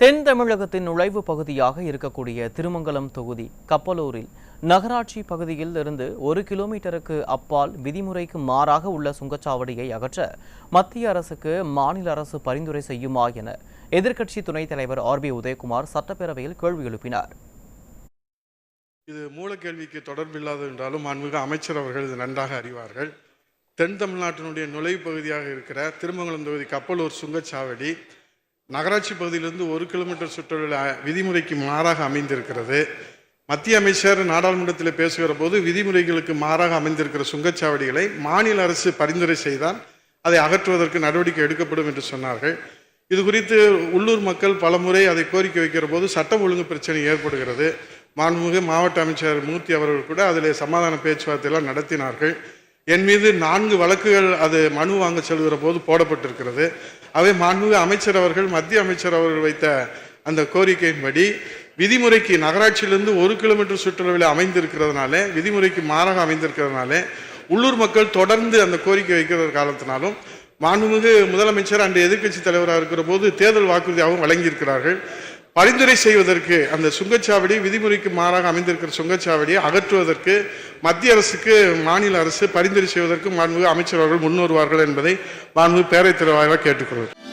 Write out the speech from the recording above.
தென் தமிழகத்தின் நுழைவு பகுதியாக இருக்கக்கூடிய திருமங்கலம் தொகுதி கப்பலூரில் நகராட்சி பகுதியில் இருந்து 1 கிலோமீட்டருக்கு அப்பால் விதிமுறைக்கு மாறாக உள்ள சுங்கச்சாவடியை அகற்ற மத்திய அரசுக்கு மாநில அரசு பரிந்துரை செய்யுமா என எதிர்க்கட்சி துணைத் தலைவர் RB உதயகுமார் சட்டப்பேரவையில் கேள்வி எழுப்பினார். இது மூலக்கேள்விக்கு தொடர்பில்லாது என்றாலும் மாண்புமிகு அமைச்சர் அவர்கள் இது நன்றாக அறிவார்கள். தென் தமிழ்நாட்டினுடைய நுழைவு பகுதியாக இருக்கிற திருமங்கலம் தொகுதி கப்பலூர் சுங்கச்சாவடி நகராட்சி பகுதியிலிருந்து 1 கிலோமீட்டர் சுற்றளவில் விதிமுறைக்கு மாறாக அமைந்திருக்கிறது. மத்திய அமைச்சர் நாடாளுமன்றத்தில் பேசுகிற போது விதிமுறைகளுக்கு மாறாக அமைந்திருக்கிற சுங்கச்சாவடிகளை மாநில அரசு பரிந்துரை செய்தால் அதை அகற்றுவதற்கு நடவடிக்கை எடுக்கப்படும் என்று சொன்னார்கள். இது குறித்து உள்ளூர் மக்கள் பலமுறை அதை கோரிக்கை வைக்கிற போது சட்டம் ஒழுங்கு பிரச்சனை ஏற்படுகிறது. மாண்புமிகு மாவட்ட அமைச்சர் மூர்த்தி அவர்கள் கூட அதில் சமாதான பேச்சுவார்த்தையெல்லாம் நடத்தினார்கள். என் மீது 4 வழக்குகள் அது மனு வாங்க செல்கிற போது போடப்பட்டிருக்கிறது. அவை மாண்புமிகு அமைச்சர் அவர்கள் மத்திய அமைச்சர் அவர்கள் வைத்த அந்த கோரிக்கையின்படி விதிமுறைக்கு நகராட்சியிலிருந்து 1 கிலோமீட்டர் சுற்றளவில் அமைந்திருக்கிறதுனால விதிமுறைக்கு மாறாக அமைந்திருக்கிறதுனால உள்ளூர் மக்கள் தொடர்ந்து அந்த கோரிக்கை வைக்கிற காலத்தினாலும் மாண்புமிகு முதலமைச்சர் அன்று எதிர்க்கட்சி தலைவராக இருக்கிற போது தேர்தல் வாக்குறுதியாகவும் வழங்கியிருக்கிறார்கள். பரிந்துரை செய்வதற்கு அந்த சுங்கச்சாவடி விதிமுறைக்கு மாறாக அமைந்திருக்கிற சுங்கச்சாவடியை அகற்றுவதற்கு மத்திய அரசுக்கு மாநில அரசு பரிந்துரை செய்வதற்கு மாண்புமிகு அமைச்சர் அவர்கள் முன்வருவார்கள் என்பதை மாண்புமிகு பேரவைத் தலைவராக கேட்டுக்கொள்கிறேன்.